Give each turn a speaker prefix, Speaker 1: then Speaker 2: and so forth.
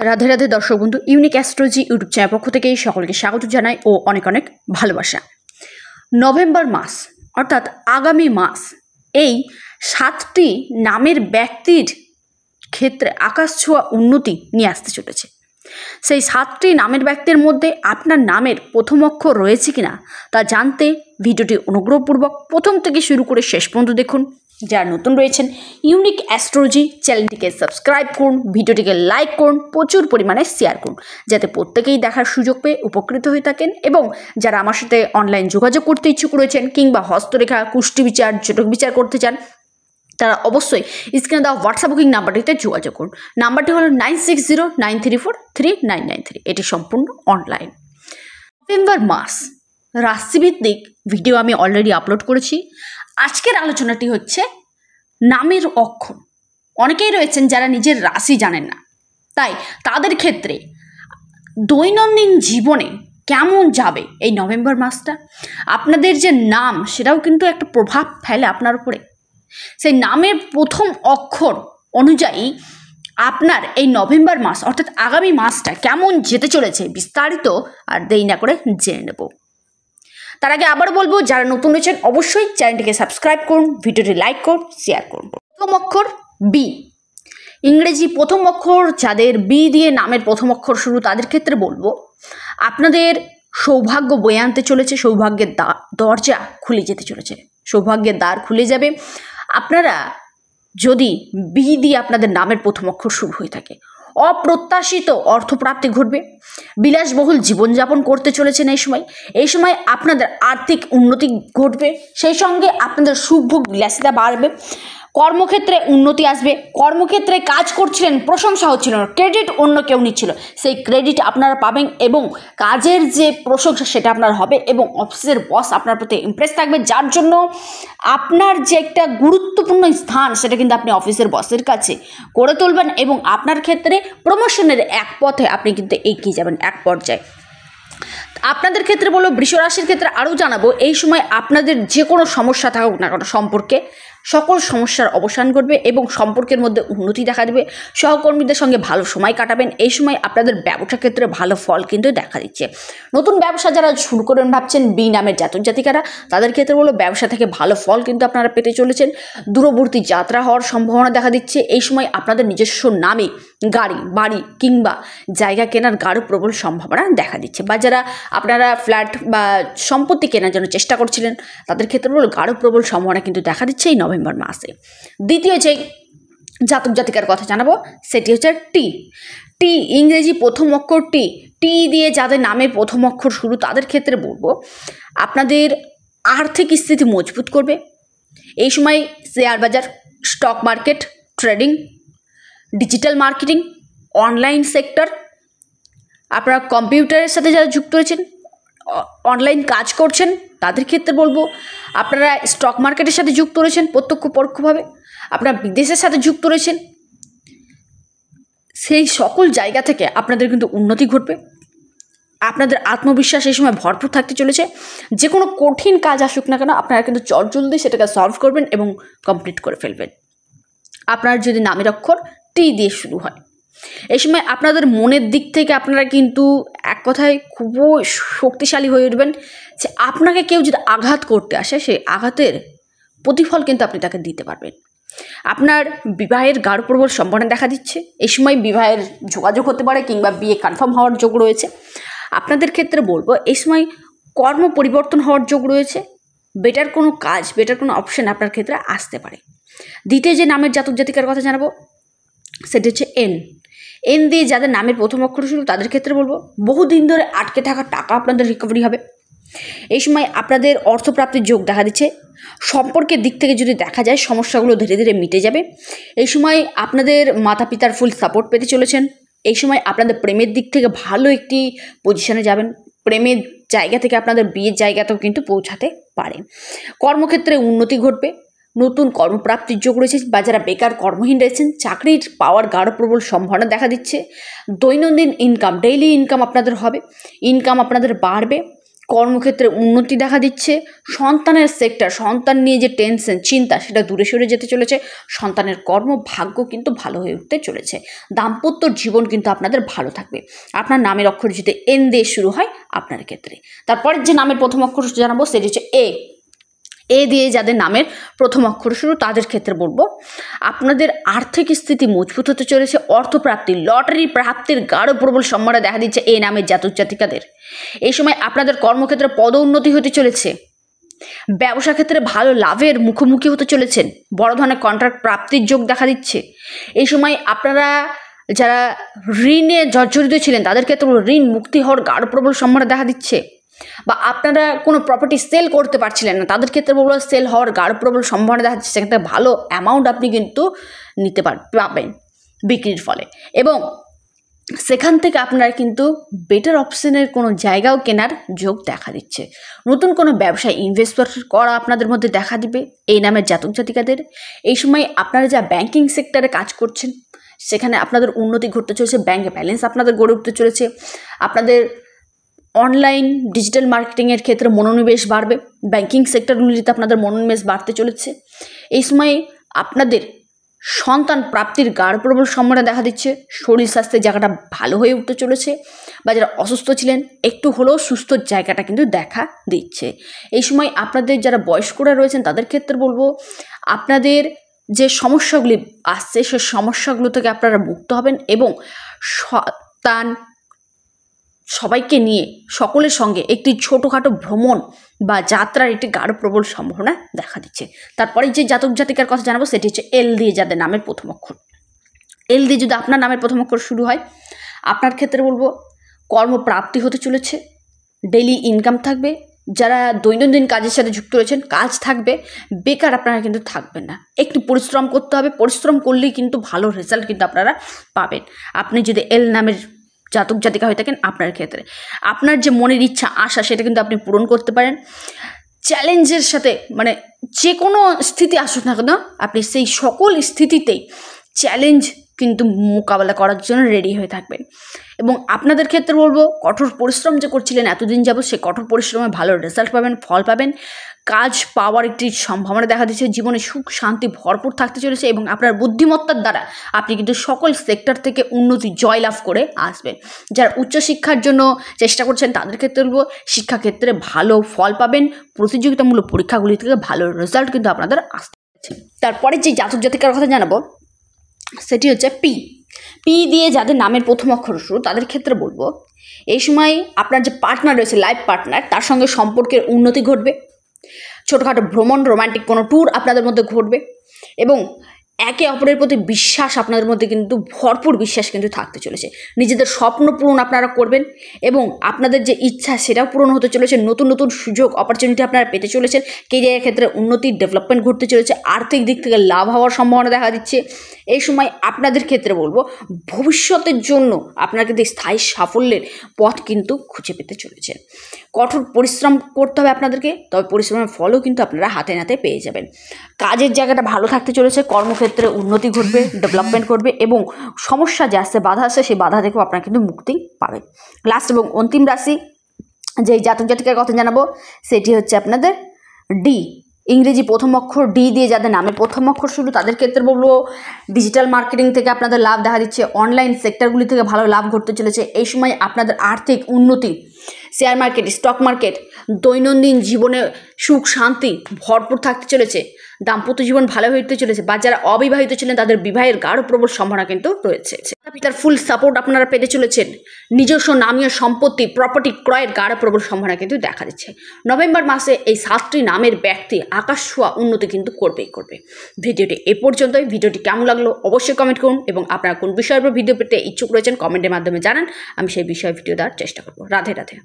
Speaker 1: রাধে রাধে দর্শক বন্ধু, unique astrology YouTube channel পক্ষ থেকে সকলকে স্বাগত জানাই ও অনেক অনেক ভালোবাসা। নভেম্বর মাস অর্থাৎ আগামী মাস এই 7টি নামের ব্যক্তির ক্ষেত্রে আকাশ ছোঁয়া উন্নতি নিয়ে আসতে চলেছে। সেই 7টি নামের ব্যক্তির মধ্যে আপনার নামের প্রথম অক্ষর রয়েছে কিনা তা জানতে ভিডিওটি অনুগ্রহপূর্বক প্রথম থেকে শুরু করে শেষ পর্যন্ত দেখুন। যারা নতুন রয়েছেন ইউনিক অ্যাস্ট্রোলজি চ্যানেলটিকে সাবস্ক্রাইব করুন, ভিডিওটিকে লাইক করুন, প্রচুর পরিমাণে শেয়ার করুন যাতে প্রত্যেকেই দেখার সুযোগ পেয়ে উপকৃত হয়ে থাকেন। এবং যারা আমার সাথে অনলাইন যোগাযোগ করতে ইচ্ছুক রয়েছেন কিংবা হস্তরেখা, কুষ্টি বিচার, জটক বিচার করতে চান তারা অবশ্যই স্ক্রিনে দেওয়া হোয়াটসঅ্যাপ বুকিং নাম্বারটিতে যোগাযোগ করুন। নাম্বারটি হলো 9609343993। এটি সম্পূর্ণ অনলাইন। নভেম্বর মাস রাশিভিত্তিক ভিডিও আমি অলরেডি আপলোড করেছি। আজকের আলোচনাটি হচ্ছে নামের অক্ষর। অনেকেই রয়েছেন যারা নিজের রাশি জানেন না, তাই তাদের ক্ষেত্রে দৈনন্দিন জীবনে কেমন যাবে এই নভেম্বর মাসটা, আপনাদের যে নাম সেটাও কিন্তু একটা প্রভাব ফেলে আপনার উপরে। সেই নামের প্রথম অক্ষর অনুযায়ী আপনার এই নভেম্বর মাস অর্থাৎ আগামী মাসটা কেমন যেতে চলেছে বিস্তারিত আর দেরি না করে জেনে নেব। তার আগে আবার বলবো, যারা নতুন রয়েছেন অবশ্যই চ্যানেলটিকে সাবস্ক্রাইব করুন, ভিডিওটি লাইক করুন, শেয়ার করুন। প্রথম অক্ষর বি, ইংরেজি প্রথম অক্ষর যাদের বি দিয়ে নামের প্রথম অক্ষর শুরু তাদের ক্ষেত্রে বলবো আপনাদের সৌভাগ্য বয়ে আনতে চলেছে, সৌভাগ্যের দরজা খুলে যেতে চলেছে, সৌভাগ্যের দ্বার খুলে যাবে। আপনারা যদি বি দিয়ে আপনাদের নামের প্রথম অক্ষর শুরু হয়ে থাকে, অপ্রত্যাশিত অর্থপ্রাপ্তি ঘটবে, বিলাসবহুল জীবনযাপন করতে চলেছেন এই সময় আপনাদের আর্থিক উন্নতি ঘটবে, সেই সঙ্গে আপনাদের সুখভোগ বিলাসিতা বাড়বে, কর্মক্ষেত্রে উন্নতি আসবে, কর্মক্ষেত্রে কাজ করছিলেন প্রশংসা হচ্ছিল না, ক্রেডিট অন্য কেউ নিচ্ছিল, সেই ক্রেডিট আপনারা পাবেন এবং কাজের যে প্রশংসা সেটা আপনার হবে এবং অফিসের বস আপনার প্রতি ইমপ্রেস থাকবে, যার জন্য আপনার যে একটা গুরুত্বপূর্ণ স্থান সেটা কিন্তু আপনি অফিসের বসের কাছে করে তুলবেন এবং আপনার ক্ষেত্রে প্রমোশনের এক পথে আপনি কিন্তু এগিয়ে যাবেন এক পর্যায়ে। আপনাদের ক্ষেত্রে বলবো, বৃষ রাশির ক্ষেত্রে আরও জানাবো, এই সময় আপনাদের যে কোনো সমস্যা থাকুক না কেন সম্পর্কে সকল সমস্যার অবসান ঘটবে এবং সম্পর্কের মধ্যে উন্নতি দেখা দেবে, সহকর্মীদের সঙ্গে ভালো সময় কাটাবেন। এই সময় আপনাদের ব্যবসা ক্ষেত্রে ভালো ফল কিন্তু দেখা দিচ্ছে। নতুন ব্যবসা যারা শুরু করবেন ভাবছেন বি নামের জাতক জাতিকারা, তাদের ক্ষেত্রে বলবো ব্যবসা থেকে ভালো ফল কিন্তু আপনারা পেতে চলেছেন। দূরবর্তী যাত্রা হওয়ার সম্ভাবনা দেখা দিচ্ছে। এই সময় আপনাদের নিজস্ব নামে গাড়ি, বাড়ি কিংবা জায়গা কেনার গাঢ় প্রবল সম্ভাবনা দেখা দিচ্ছে। বা যারা আপনারা ফ্ল্যাট বা সম্পত্তি কেনার জন্য চেষ্টা করছিলেন তাদের ক্ষেত্রে বলবো গাঢ় প্রবল সম্ভাবনা কিন্তু দেখা দিচ্ছে এই নভেম্বর মাসে। দ্বিতীয় যে জাতক জাতিকার কথা জানাবো সেটি হচ্ছে টি। টি ইংরেজি প্রথম অক্ষর টি। টি দিয়ে যাদের নামের প্রথম অক্ষর শুরু তাদের ক্ষেত্রে বলবো আপনাদের আর্থিক স্থিতি মজবুত করবে। এই সময় শেয়ার বাজার, stock market, trading, digital marketing, online sector, আপনারা কম্পিউটারের সাথে যারা যুক্ত রয়েছেন, অনলাইন কাজ করছেন তাদের ক্ষেত্রে বলবো আপনারা স্টক মার্কেটের সাথে যুক্ত রয়েছেন প্রত্যক্ষ পরোক্ষভাবে, আপনারা বিদেশের সাথে যুক্ত রয়েছেন, সেই সকল জায়গা থেকে আপনাদের কিন্তু উন্নতি ঘটবে। আপনাদের আত্মবিশ্বাস এই সময় ভরপুর থাকতে চলেছে। যে কোনো কঠিন কাজ আসুক না কেন আপনারা কিন্তু চটজলদি সেটাকে সলভ করবেন এবং কমপ্লিট করে ফেলবেন আপনার যদি নামের অক্ষর টি দিয়ে শুরু হয়। এই সময় আপনাদের মনের দিক থেকে আপনারা কিন্তু এক কথায় খুবই শক্তিশালী হয়ে উঠবেন যে আপনাকে কেউ যদি আঘাত করতে আসে সেই আঘাতের প্রতিফল কিন্তু আপনি তাকে দিতে পারবেন। আপনার বিবাহের গাঢ় প্রবল সম্ভাবনা দেখা দিচ্ছে। এই সময় বিবাহের যোগাযোগ হতে পারে কিংবা বিয়ে কনফার্ম হওয়ার যোগ রয়েছে। আপনাদের ক্ষেত্রে বলবো এই সময় কর্ম পরিবর্তন হওয়ার যোগ রয়েছে। বেটার কোনো কাজ, বেটার কোনো অপশন আপনার ক্ষেত্রে আসতে পারে। দ্বিতীয় যে নামের জাতক জাতিকার কথা জানাবো সেটি হচ্ছে এন। এন দিয়ে যাদের নামের প্রথম অক্ষর শুরু তাদের ক্ষেত্রে বলবো বহুদিন ধরে আটকে থাকা টাকা আপনাদের রিকভারি হবে। এই সময় আপনাদের অর্থপ্রাপ্তির যোগ দেখা দিচ্ছে। সম্পর্কের দিক থেকে যদি দেখা যায় সমস্যাগুলো ধীরে ধীরে মিটে যাবে। এই সময় আপনাদের মাতা পিতার ফুল সাপোর্ট পেতে চলেছেন। এই সময় আপনাদের প্রেমের দিক থেকে ভালো একটি পজিশনে যাবেন। প্রেমের জায়গা থেকে আপনাদের বিয়ের জায়গাতেও কিন্তু পৌঁছাতে পারে। কর্মক্ষেত্রে উন্নতি ঘটবে, নতুন কর্মপ্রাপ্তির যোগ রয়েছে। বা যারা বেকার কর্মহীন রয়েছেন চাকরির পাওয়ার গাঢ় প্রবল সম্ভাবনা দেখা দিচ্ছে। দৈনন্দিন ইনকাম, ডেইলি ইনকাম আপনাদের হবে, ইনকাম আপনাদের বাড়বে। কর্মক্ষেত্রে উন্নতি দেখা দিচ্ছে। সন্তানের সেক্টর, সন্তান নিয়ে যে টেনশন চিন্তা সেটা দূরে সরে যেতে চলেছে। সন্তানের কর্মভাগ্য কিন্তু ভালো হয়ে উঠতে চলেছে। দাম্পত্য জীবন কিন্তু আপনাদের ভালো থাকবে। আপনার নামের অক্ষর যদি এন দিয়ে শুরু হয় আপনার ক্ষেত্রে। তারপরের যে নামের প্রথম অক্ষর জানাবো সেটি হচ্ছে এ দিয়ে যাদের নামের প্রথম অক্ষর শুরু তাদের ক্ষেত্রে বলবো আপনাদের আর্থিক স্থিতি মজবুত হতে চলেছে। অর্থপ্রাপ্তি, লটারি প্রাপ্তির গাঢ় প্রবল সম্ভাবনা দেখা দিচ্ছে এই নামের জাতক জাতিকাদের। এই সময় আপনাদের কর্মক্ষেত্রে পদোন্নতি হতে চলেছে। ব্যবসা ক্ষেত্রে ভালো লাভের মুখোমুখি হতে চলেছেন। বড় ধরনের কন্ট্রাক্ট প্রাপ্তির যোগ দেখা দিচ্ছে। এই সময় আপনারা যারা ঋণে জর্জরিত ছিলেন তাদের ক্ষেত্রে ঋণ মুক্তি হওয়ার গাঢ় প্রবল সম্ভাবনা দেখা দিচ্ছে। বা আপনারা কোনো প্রপার্টি সেল করতে পারছিলেন না তাদের ক্ষেত্রে বলবো সেল হওয়ার গাঢ় প্রবল সম্ভাবনা দেখা যাচ্ছে। সেখানে ভালো অ্যামাউন্ট আপনি কিন্তু নিতে পাবেন বিক্রির ফলে, এবং সেখান থেকে আপনারা কিন্তু বেটার অপশনের কোনো জায়গাও কেনার যোগ দেখা দিচ্ছে। নতুন কোনো ব্যবসায় ইনভেস্ট করা আপনাদের মধ্যে দেখা দিবে এই নামের জাতক জাতিকাদের। এই সময় আপনারা যা ব্যাংকিং সেক্টরে কাজ করছেন সেখানে আপনাদের উন্নতি ঘটতে চলেছে। ব্যাংকে ব্যালেন্স আপনাদের গড়ে উঠতে চলেছে। আপনাদের অনলাইন ডিজিটাল মার্কেটিংয়ের ক্ষেত্রে মনোনিবেশ বাড়বে। ব্যাংকিং সেক্টরগুলিতে আপনাদের মনোনিবেশ বাড়তে চলেছে। এই সময় আপনাদের সন্তান প্রাপ্তির গাঢ় প্রবল সম্ভাবনা দেখা দিচ্ছে। শরীর স্বাস্থ্যের জায়গাটা ভালো হয়ে উঠতে চলেছে, বা যারা অসুস্থ ছিলেন একটু হলেও সুস্থ জায়গাটা কিন্তু দেখা দিচ্ছে। এই সময় আপনাদের যারা বয়স্করা রয়েছেন তাদের ক্ষেত্রে বলবো আপনাদের যে সমস্যাগুলি আসছে সে সমস্যাগুলো থেকে আপনারা মুক্ত হবেন, এবং সন্তান সবাইকে নিয়ে সকলের সঙ্গে একটি ছোটোখাটো ভ্রমণ বা যাত্রার একটি গাঢ় প্রবল সম্ভাবনা দেখা দিচ্ছে। তারপরে যে জাতক জাতিকার কথা জানাবো সেটি হচ্ছে এল দিয়ে যাদের নামের প্রথম অক্ষর। এল দিয়ে যদি আপনার নামের প্রথম অক্ষর শুরু হয় আপনার ক্ষেত্রে বলবো কর্মপ্রাপ্তি হতে চলেছে। ডেইলি ইনকাম থাকবে। যারা দৈনন্দিন কাজের সাথে যুক্ত রয়েছেন কাজ থাকবে, বেকার আপনারা কিন্তু থাকবেন না। একটু পরিশ্রম করতে হবে, পরিশ্রম করলেই কিন্তু ভালো রেজাল্ট কিন্তু আপনারা পাবেন। আপনি যদি এল নামের জাতক জাতিকা হয়ে থাকেন আপনার ক্ষেত্রে আপনার যে মনের ইচ্ছা আশা সেটা কিন্তু আপনি পূরণ করতে পারেন। চ্যালেঞ্জের সাথে মানে যে কোনো স্থিতি আসুক না কেন আপনি সেই সকল স্থিতিতেই চ্যালেঞ্জ কিন্তু মোকাবেলা করার জন্য রেডি হয়ে থাকবেন। এবং আপনাদের ক্ষেত্রে বলবো কঠোর পরিশ্রম যে করছিলেন এতদিন যাবত সে কঠোর পরিশ্রমে ভালো রেজাল্ট পাবেন, ফল পাবেন। কাজ পাওয়ার একটি সম্ভাবনা দেখা দিচ্ছে। জীবনে সুখ শান্তি ভরপুর থাকতে চলেছে, এবং আপনার বুদ্ধিমত্তার দ্বারা আপনি কিন্তু সকল সেক্টর থেকে উন্নতি জয়লাভ করে আসবেন। যারা উচ্চশিক্ষার জন্য চেষ্টা করছেন তাদের ক্ষেত্রে বলবো শিক্ষাক্ষেত্রে ভালো ফল পাবেন। প্রতিযোগিতামূলক পরীক্ষাগুলি থেকে ভালো রেজাল্ট কিন্তু আপনাদের আসতে চলেছে। তারপরে যে জাতক জাতিকার কথা জানাবো সেটি হচ্ছে পি দিয়ে যাদের নামের প্রথম অক্ষর শুরু তাদের ক্ষেত্রে বলবো এই সময় আপনার যে পার্টনার রয়েছে লাইফ পার্টনার তার সঙ্গে সম্পর্কের উন্নতি ঘটবে। ছোটোখাটো ভ্রমণ, রোমান্টিক কোনো ট্যুর আপনাদের মধ্যে ঘটবে, এবং একে অপরের প্রতি বিশ্বাস আপনাদের মধ্যে কিন্তু ভরপুর বিশ্বাস কিন্তু থাকতে চলেছে। নিজেদের স্বপ্ন পূরণ আপনারা করবেন, এবং আপনাদের যে ইচ্ছা সেটাও পূরণ হতে চলেছে। নতুন নতুন সুযোগ অপরচুনিটি আপনারা পেতে চলেছেন। কেরিয়ারের ক্ষেত্রে উন্নতি ডেভেলপমেন্ট ঘটতে চলেছে। আর্থিক দিক থেকে লাভ হওয়ার সম্ভাবনা দেখা দিচ্ছে। এই সময় আপনাদের ক্ষেত্রে বলবো ভবিষ্যতের জন্য আপনারা কিন্তু স্থায়ী সাফল্যের পথ কিন্তু খুঁজে পেতে চলেছেন। কঠোর পরিশ্রম করতে হবে আপনাদেরকে, তবে পরিশ্রমের ফলও কিন্তু আপনারা হাতে নাতে পেয়ে যাবেন। কাজের জায়গাটা ভালো থাকতে চলেছে। কর্মক্ষেত্রে উন্নতি ঘটবে, ডেভেলপমেন্ট করবে, এবং সমস্যা যে আসছে বাধা আসছে সেই বাধা থেকেও আপনারা কিন্তু মুক্তি পাবেন। লাস্ট এবং অন্তিম রাশি যে জাতক জাতিকার কথা জানাবো সেটি হচ্ছে আপনাদের ডি। ইংরেজি প্রথম অক্ষর ডি দিয়ে যাদের নামের প্রথম অক্ষর শুরু তাদের ক্ষেত্রে বলবো ডিজিটাল মার্কেটিং থেকে আপনাদের লাভ দেখা দিচ্ছে। অনলাইন সেক্টরগুলি থেকে ভালো লাভ ঘটতে চলেছে। এই সময় আপনাদের আর্থিক উন্নতি, শেয়ার মার্কেট, স্টক মার্কেট, দৈনন্দিন জীবনে সুখ শান্তি ভরপুর থাকতে চলেছে। দাম্পত্য জীবন ভালো হতে চলেছে, বা যারা অবিবাহিত ছিলেন তাদের বিবাহের গাঢ় প্রবল সম্ভাবনা কিন্তু রয়েছে। পিতার ফুল সাপোর্ট আপনারা পেতে চলেছেন। নিজস্ব নামীয় সম্পত্তি প্রপার্টি ক্রয়ের গাঢ় প্রবল সম্ভাবনা কিন্তু দেখা দিচ্ছে। নভেম্বর মাসে এই 7টি নামের ব্যক্তি আকাশ ছোঁয়া উন্নতি কিন্তু করবেই করবে। ভিডিওটি এ পর্যন্তই। ভিডিওটি কেমন লাগলো অবশ্যই কমেন্ট করুন, এবং আপনারা কোন বিষয়ের উপর ভিডিও পেতে ইচ্ছুক রয়েছেন কমেন্টের মাধ্যমে জানান। আমি সেই বিষয়ে ভিডিও দেওয়ার চেষ্টা করব। রাধে রাধে।